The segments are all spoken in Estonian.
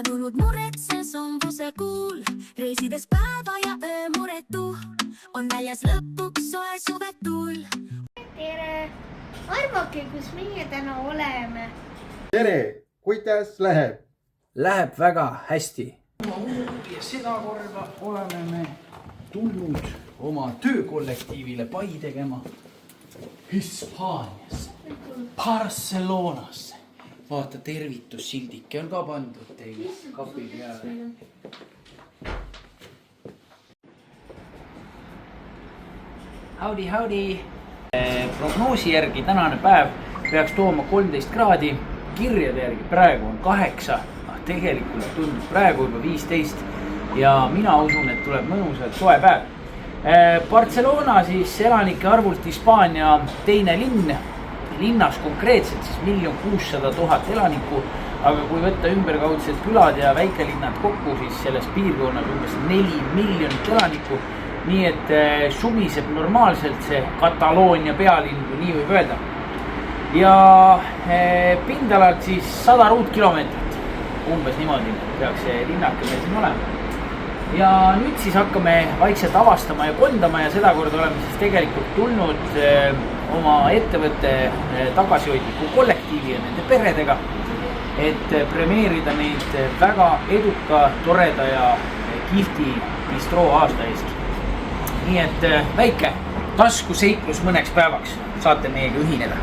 kadunud muretses on vuse kuul. Reisides päeva ja öö muretu, on väljas lõpuks soe suvetuul. Tere! Arvake, kus meie täna oleme? Tere! Kuidas läheb? Läheb väga hästi. Ja sedakorda oleme me tulnud oma töökollektiivile pai tegema Hispaaniasse, Barcelonasse. Vaata, tervitussildike on ka pandud teile kapi peale. Howdy! Prognoosi järgi tänane päev peaks tooma 13 kraadi. Kirjade järgi praegu on 8. Tegelikult tundub praegu juba 15. Ja mina usun, et tuleb mõnusalt soe päev. Barcelona siis elanike arvult Hispaania teine linn. Linnas konkreetselt siis 1 600 000 elanikku. Aga kui võtta ümberkaudsed külad ja väikelinnad kokku, siis selles piirkonnas umbes 4 miljonit elanikku. Nii et sumiseb normaalselt see Kataloonia pealinn, kui nii võib öelda. Ja pindalalt siis 100 ruutkilomeetrit. Umbes niimoodi peaks see linnake meil siin olema. Ja nüüd siis hakkame vaikselt avastama ja kondama ja sedakord oleme siis tegelikult tulnud oma ettevõtte tagasihoidliku kollektiivi ja nende peredega, et premeerida neid väga eduka, toreda ja kihvti bistroo aasta eest. Nii et väike taskuseiklus mõneks päevaks saate meiega ühineda.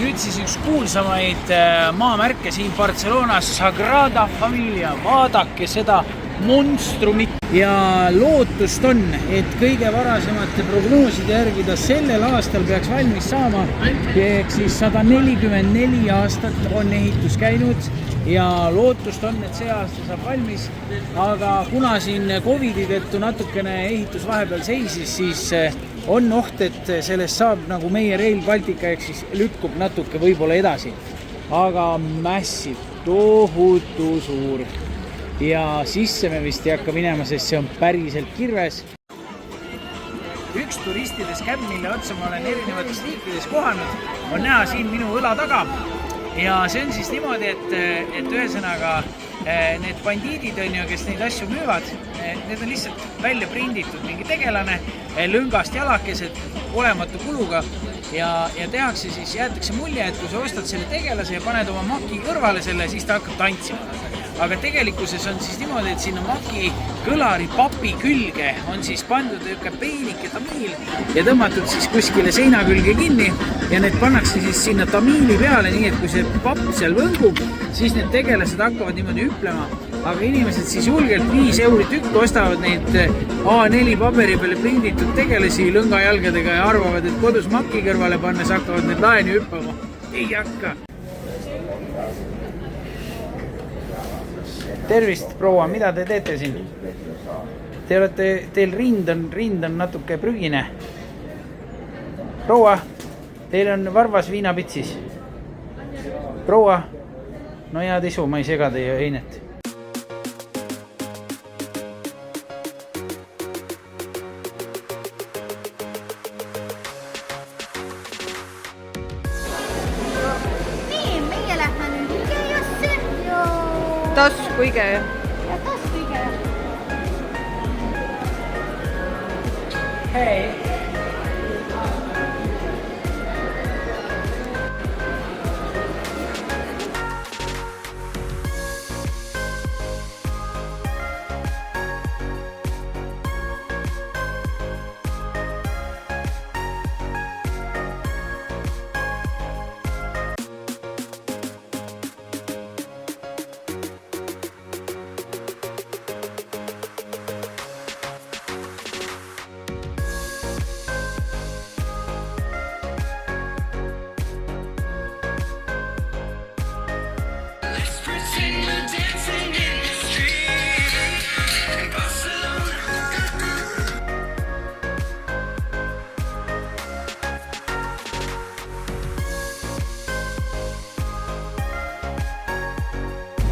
Nüüd siis üks kuulsamaid maamärke siin Barcelonas, Sagrada Familia. Vaadake seda monstrumit. Ja lootust on, et kõige varasemate prognooside järgi ta sellel aastal peaks valmis saama. Ehk siis 144 aastat on ehitus käinud ja lootust on, et see aasta saab valmis. Aga kuna siin Covidi tõttu natukene ehitus vahepeal seisis, siis on oht, et sellest saab nagu meie Rail Baltica, ehk siis lükkub natuke võib-olla edasi. Aga mässib, tohutu suur. Ja sisse me vist ei hakka minema, sest see on päriselt kirves. Üks turistide skämm, mille otsa ma olen erinevates liikides kohanud, on näha siin minu õla taga. Ja see on siis niimoodi, et ühesõnaga need bandiidid on ju, kes neid asju müüvad, need on lihtsalt välja prinditud mingi tegelane, lõngast jalakesed, olematu kuluga ja tehakse siis, jäetakse mulje, et kui sa ostad selle tegelase ja paned oma maki kõrvale selle, siis ta hakkab tantsima. Aga tegelikkuses on siis niimoodi, et sinna maki kõlari papi külge on siis pandud üks peenike tamiil ja tõmmatud siis kuskile seina külge kinni ja need pannakse siis sinna tamiili peale, nii et kui see papp seal võngub, siis need tegelased hakkavad niimoodi hüplema. Aga inimesed siis julgelt 5 € tükk ostavad neid A4 paberi peale prinditud tegelasi lõngajalgadega ja arvavad, et kodus maki kõrvale pannes hakkavad need laeni hüppama. Ei hakka. Tervist, proua, mida te teete siin? Teil rind on natuke prügine. Proua, teil on varvas viinapitsis. Proua, no head isu, ma ei sega teie heinet. Nii, meie lähme nüüd Ikeasse ja... Taskuige. Ja taskuige. Hei!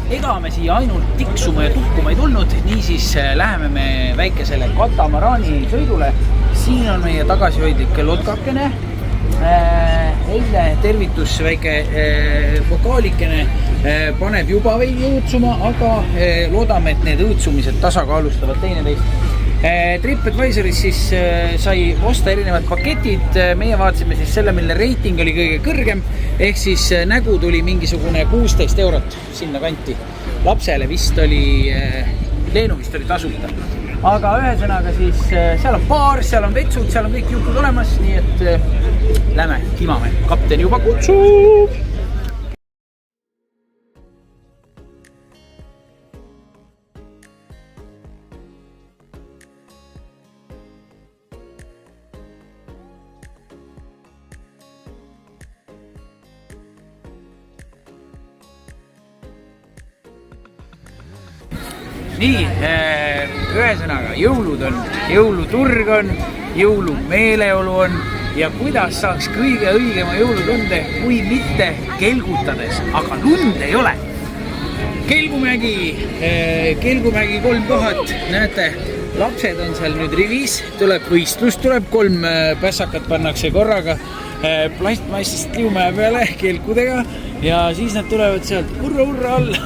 ega me siia ainult tiksuma ja tukkuma ei tulnud, niisiis läheme me väikesele katamaraani sõidule. Siin on meie tagasihoidlik lotkakene. Eile tervitus väike vokaalikene paneb juba veidi õõtsuma, aga loodame, et need õõtsumised tasakaalustavad teineteist. TripAdvisoris siis sai osta erinevad paketid, meie vaatasime siis selle, mille reiting oli kõige kõrgem, ehk siis nägu tuli mingisugune 16 eurot sinna kanti. Lapsele vist oli, Leenu vist oli tasuta. Aga ühesõnaga siis seal on baar, seal on vetsud, seal on kõik jutud olemas, nii et lähme kimame. Kapten juba kutsub! Nii, ühesõnaga, jõulud on, jõuluturg on, jõulumeeleolu on ja kuidas saaks kõige õigema jõulutunde, kui mitte kelgutades, aga lund ei ole. Kelgumägi 3000, näete, lapsed on seal nüüd rivis, tuleb võistlus, tuleb 3 pässakat pannakse korraga plastmassist liumäe peale kelkudega ja siis nad tulevad sealt urra alla.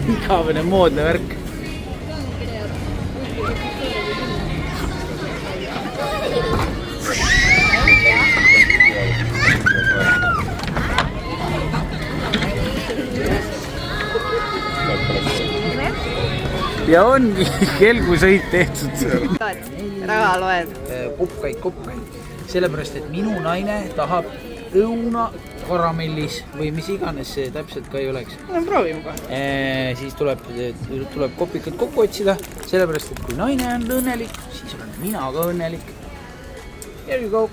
Igavene moodne värk. Ja ongi kelgusõit tehtud. Raha loed. Kopkaid. Sellepärast, et minu naine tahab õuna karamellis või mis iganes see täpselt ka ei oleks. Proovime ka. Siis tuleb kopikad kokku otsida, sellepärast, et kui naine on õnnelik, siis olen mina ka õnnelik. Here you go.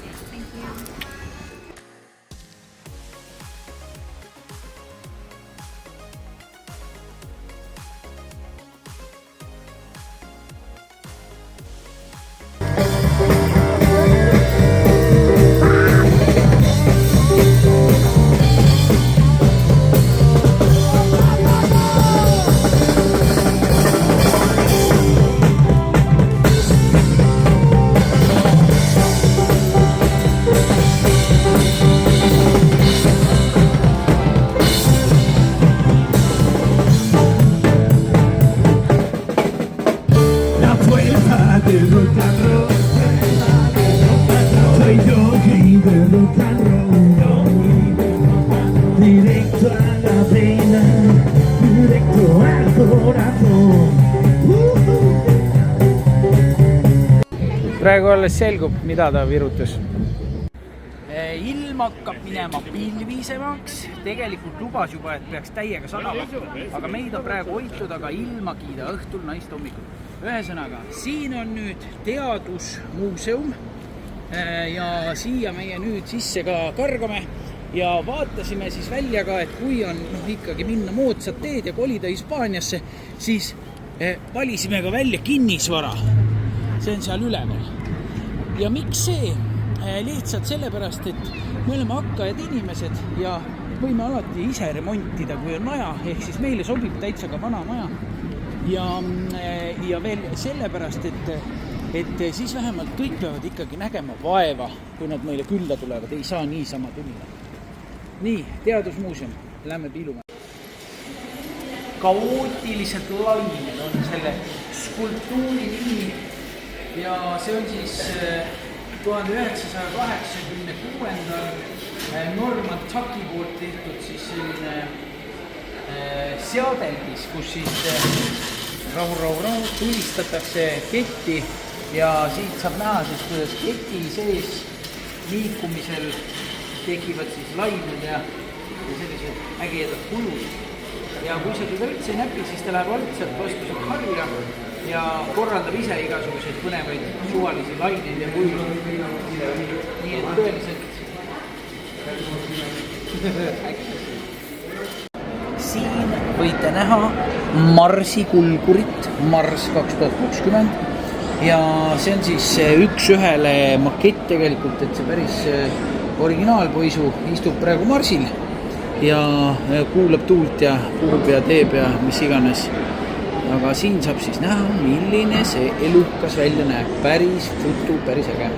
Praegu alles selgub, mida ta virutas. Ilm hakkab minema pilvisemaks. Tegelikult lubas juba, et peaks täiega sadama. Aga meid on praegu hoitud, aga ilma kiida õhtul naist hommikul. Ühesõnaga, siin on nüüd teadusmuuseum ja siia meie nüüd sisse ka kargame. Ja vaatasime siis välja ka, et kui on ikkagi minna moodsat teed ja kolida Hispaaniasse, siis valisime ka välja kinnisvara. See on seal üleval. Ja miks see? Lihtsalt sellepärast, et me oleme hakkajad inimesed ja võime alati ise remontida, kui on vaja, ehk siis meile sobib täitsa ka vana maja. Ja veel sellepärast, et siis vähemalt kõik peavad ikkagi nägema vaeva, kui nad meile külla tulevad, ei saa niisama tulla. Nii, teadusmuuseum, lähme piilume. Kaootilised lained on selle skulptuuri nimi ja see on siis 1986. Norman Tucky poolt tehtud siis selline seadeldis, kus siis rahu tulistatakse ketti ja siit saab näha siis, kuidas keti sees liikumisel tekivad siis lained ja sellised ägedad kulud. Ja kui sa teda üldse ei näpi, siis ta läheb altselt vastu saab harja ja korraldab ise igasuguseid põnevaid suvalisi laineid ja kulud. Nii et tõeliselt siin võite näha Marsi kulgurit, Mars 2060 ja see on siis üks ühele makett tegelikult, et see päris originaalpoisu istub praegu Marsil ja kuulab tuult ja puhub ja teeb ja mis iganes. Aga siin saab siis näha, milline see elukas välja näeb. Päris tutu, päris äge.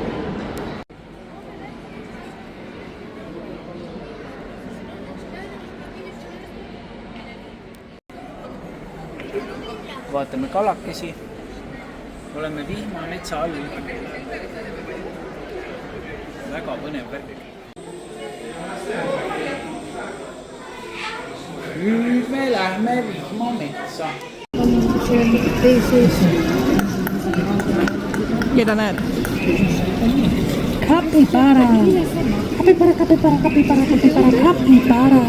Vaatame kalakesi. Oleme Vihma metsa all. Väga põnev värk. Nüüd me lähme Vihma metsa. Keda näed? Kapipara. Kapipara, kapipara, kapipara, kapipara, kapipara.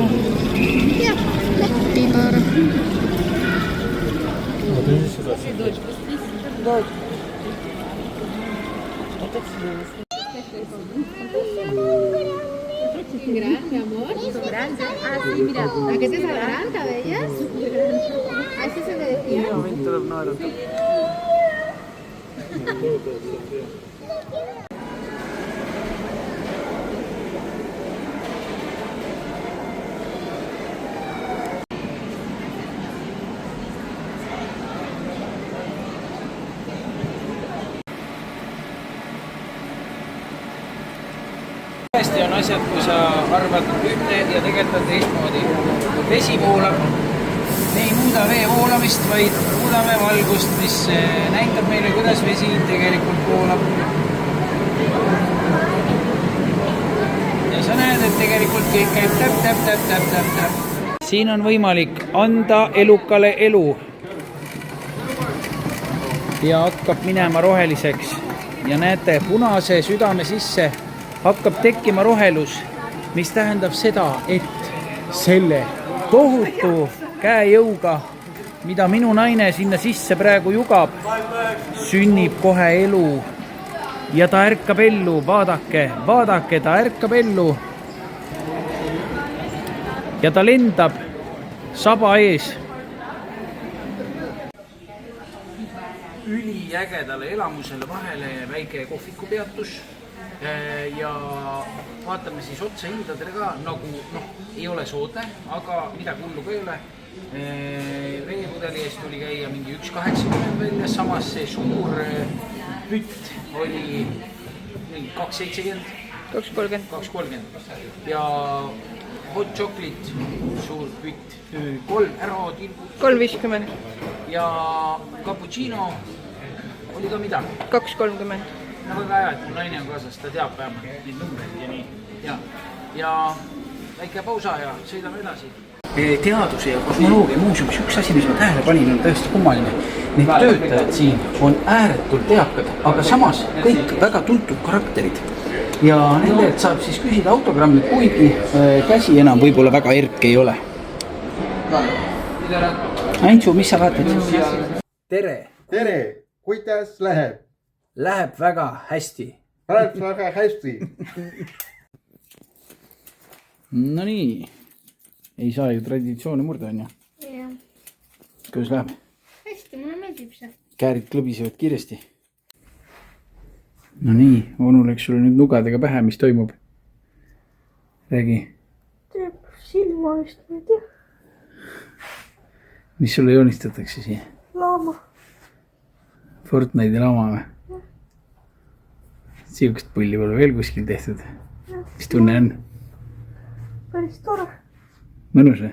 Kapipara. Grande, amor. Grande. Ah, sí, mira. ¿A qué se sabrán, cabellas? Así se me decía. Hästi on asjad, kui sa arvad ühte ja tegelikult on teistmoodi. Vesi voolab. Me ei muuda vee voolamist, vaid muudame valgust, mis näitab meile, kuidas vesi tegelikult voolab. Ja sa näed, et tegelikult kõik käib täp. Siin on võimalik anda elukale elu. Ja hakkab minema roheliseks. Ja näete, punase südame sisse hakkab tekkima rohelus, mis tähendab seda, et selle tohutu käejõuga, mida minu naine sinna sisse praegu jugab, sünnib kohe elu. Ja ta ärkab ellu, vaadake, ta ärkab ellu. Ja ta lendab saba ees. Üliägedale elamusele vahele väike kohvikupeatus. Ja vaatame siis otsa hindadele ka, nagu ei ole soodne, aga midagi hullu ka ei ole. Veepudeli eest tuli käia mingi 1,80 välja, samas see suur pütt oli 2,70. 2,30. Ja hot chocolate, suur pütt, 3,50. Ja cappuccino oli ka midagi. 2,30. No väga hea, et mul naine on kaasas, ta teab vähemalt neid numbreid ja nii. Ja väike pausa ja sõidame edasi. Teaduse ja kosmoloogia muuseumis üks asi, mis ma tähele panin, on tõesti kummaline. Need töötajad siin on ääretult teakad, aga samas kõik väga tuntud karakterid. Ja nendelt saab siis küsida autogrammi, kuigi käsi enam võib-olla väga erk ei ole. Antsu, mis sa vaatad? Tere! Tere! Kuidas läheb? Läheb väga hästi. Läheb väga hästi. No nii. Ei saa ju traditsioone murda, on ju? Jah. Kuidas läheb? Hästi, mulle meeldib see. Käärid klõbisevad kiiresti. No nii, onu läks sulle nüüd nugadega pähe, mis toimub? Räägi. Teeb silma vist, ma ei tea. Mis sulle joonistatakse siia? Laama. Fortnite'i laama või? Siukest pulli pole veel kuskil tehtud. Mis tunne on? Päris tore. Mõnus või?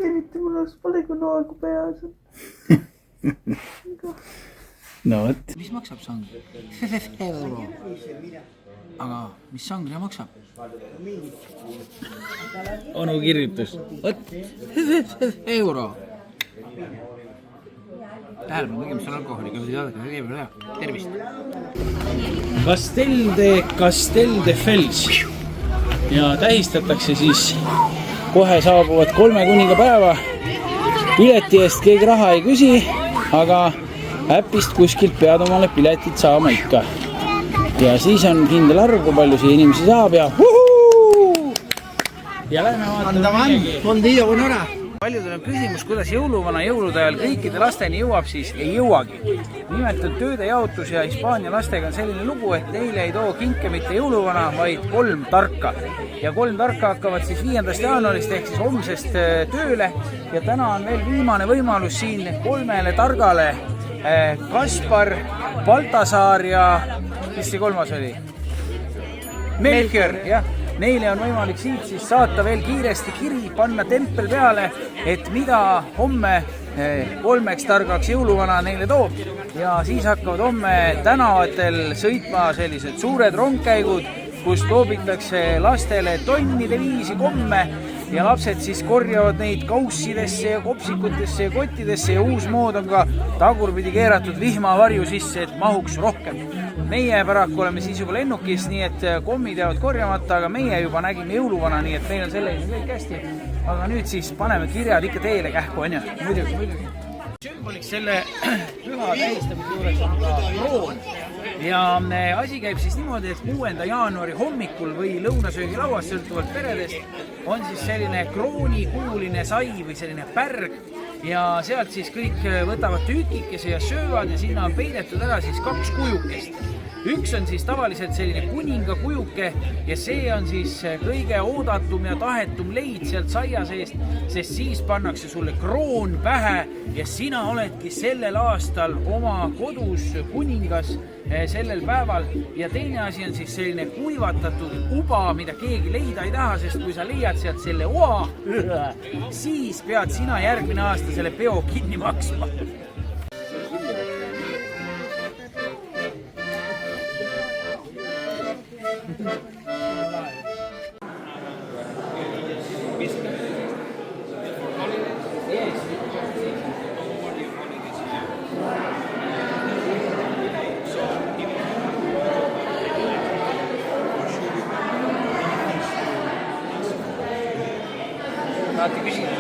Eriti mul oleks pole kui noagu peas. No võt. Mis maksab sangri? Euro. Aga mis sangri maksab? Onu kirjutus. Võt. Euro. Tähelepanu tegemist on alkoholiga. Tervist. Castel de Fels. Ja tähistatakse siis kohe saabuvad 3 kuningapäeva. Pileti eest keegi raha ei küsi, aga äpist kuskilt pead omale piletit saama ikka. Ja siis on kindel arv, kui palju siia inimesi saab ja lähme vaatame midagi. Buen día, buena hora. paljudel on küsimus, kuidas jõuluvana jõulude ajal kõikide lasteni jõuab, siis ei jõuagi. Nimelt on tööde jaotus ja Hispaania lastega on selline lugu, et neile ei too kinke mitte jõuluvana, vaid 3 tarka. Ja 3 tarka hakkavad siis 5. jaanuarist ehk siis homsest tööle ja täna on veel viimane võimalus siin 3 targale. Kaspar, Baltasaar ja mis see 3. oli? Melchior, jah. Neile on võimalik siit siis saata veel kiiresti kiri, panna tempel peale, et mida homme 3 targaks jõuluvana neile toob. Ja siis hakkavad homme tänavatel sõitma sellised suured rongkäigud, kus toobitakse lastele tonnide viisi komme ja lapsed siis korjavad neid kaussidesse ja kopsikutesse ja kottidesse ja uus mood on ka tagurpidi keeratud vihmavarju sisse, et mahuks rohkem. Meie paraku oleme siis juba lennukis, nii et kommid jäävad korjamata, aga meie juba nägime jõuluvana, nii et meil on sellega kõik hästi. Aga nüüd siis paneme kirjad ikka teile kähku, on ju? Muidugi. Sümboliks selle püha tähistamise juures on ka kroon. Ja asi käib siis niimoodi, et 6. jaanuari hommikul või lõunasöögilauas sõltuvalt peredest on siis selline kroonikuuline sai või selline pärg ja sealt siis kõik võtavad tükikese ja söövad ja sinna on peidetud ära siis 2 kujukest. Üks on siis tavaliselt selline kuninga kujuke ja see on siis kõige oodatum ja tahetum leid sealt saia seest, sest siis pannakse sulle kroon pähe ja sina oledki sellel aastal oma kodus kuningas sellel päeval. Ja teine asi on siis selline kuivatatud uba, mida keegi leida ei taha, sest kui sa leiad sealt selle oa, siis pead sina järgmine aasta selle peo kinni maksma. Tahate küsida?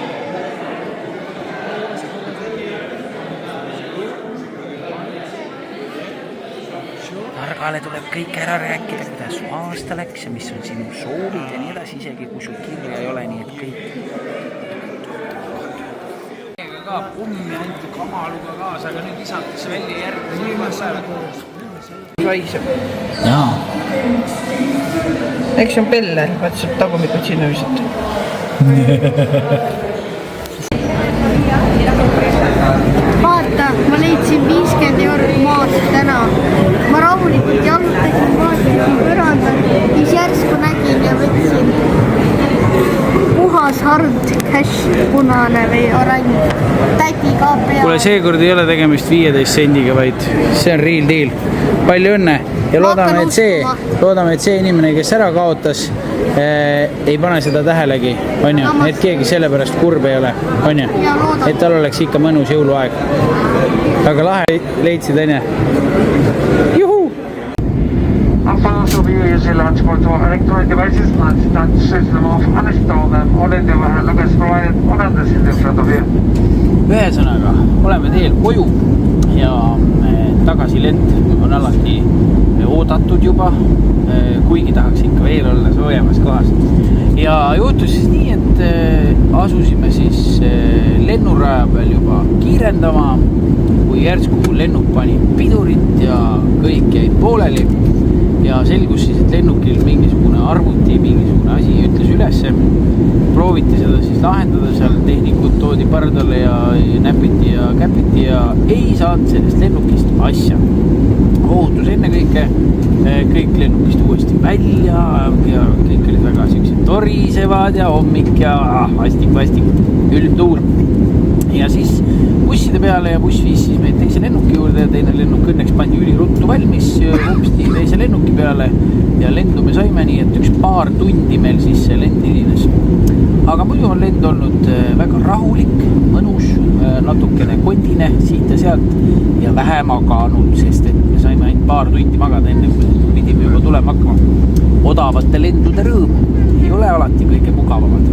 Targale tuleb kõik ära rääkida, kuidas su aasta läks ja mis on sinu soovid ja nii edasi, isegi kui sul kirja ei ole, nii et kõik. Ka pommi anti kamaluga kaasa, aga nüüd lisatakse välja järgmine päevad. Vaiseb. Jaa. Eks on pelle, vaat saab tagumikud sinna visata. Vaata, ma leidsin 50 eurot maast täna. Ma rahulikult jalutasin vaatasin põrandal, mis järsku nägin ja võtsin puhas hard cash, punane või oranj. Tädi ka peal. Kuule, seekord ei ole tegemist 15 sendiga, vaid see on real deal. Palju õnne ja loodame, et see inimene, kes ära kaotas, ei pane seda tähelegi, on ju, et keegi selle pärast kurb ei ole, on ju, et tal oleks ikka mõnus jõuluaeg. Aga lahe leidsid, on ju? Juhu! After weer Zeelandspoort elektroondevices laat zetten hem af aanstaan olen de lugesprojeed orandasid ja fotografeer. Ühesõnaga, oleme teel koju ja tagasilend on alati oodatud juba, kuigi tahaks ikka veel olla soojemas kohas. Ja juhtus siis nii, et asusime siis lennuraja peal juba kiirendama, kui järsku lennuk pani pidurit ja kõik jäid pooleli. Ja selgus siis, et lennukil mingisugune arvuti, mingisugune asi ütles ülesse. Prooviti seda siis lahendada, seal tehnikud toodi pardale ja näpiti ja käpiti ja ei saanud sellest lennukist asja. Ohutus enne kõike, kõik lennukist uuesti välja ja kõik olid väga siuksed torisevad ja hommik ja vastik, külm tuul. Ja siis busside peale ja buss viis siis meid teise lennuki juurde ja teine lennuk õnneks pandi üliruttu valmis hoopsti teise lennuki peale ja lendu me saime nii, et üks paar tundi meil siis see lend hilines. Aga muidu on lend olnud väga rahulik, mõnus, natukene kotine siit ja sealt ja vähe maganud, sest et me saime ainult paar tundi magada enne, kui pidime juba tulema hakkama. Odavate lendude rõõm ei ole alati kõige mugavamad.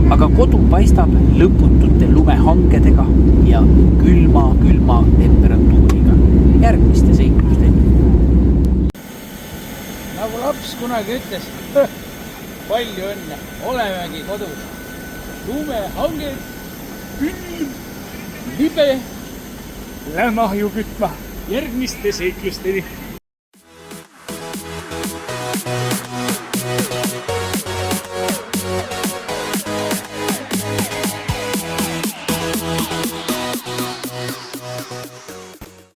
Aga kodu paistab lõputute lumehangedega ja külma temperatuuriga järgmiste seiklusteni. Nagu laps kunagi ütles, palju õnne, olemegi kodus. Lumehanged libe. Lähme ahju kütma järgmiste seiklusteni.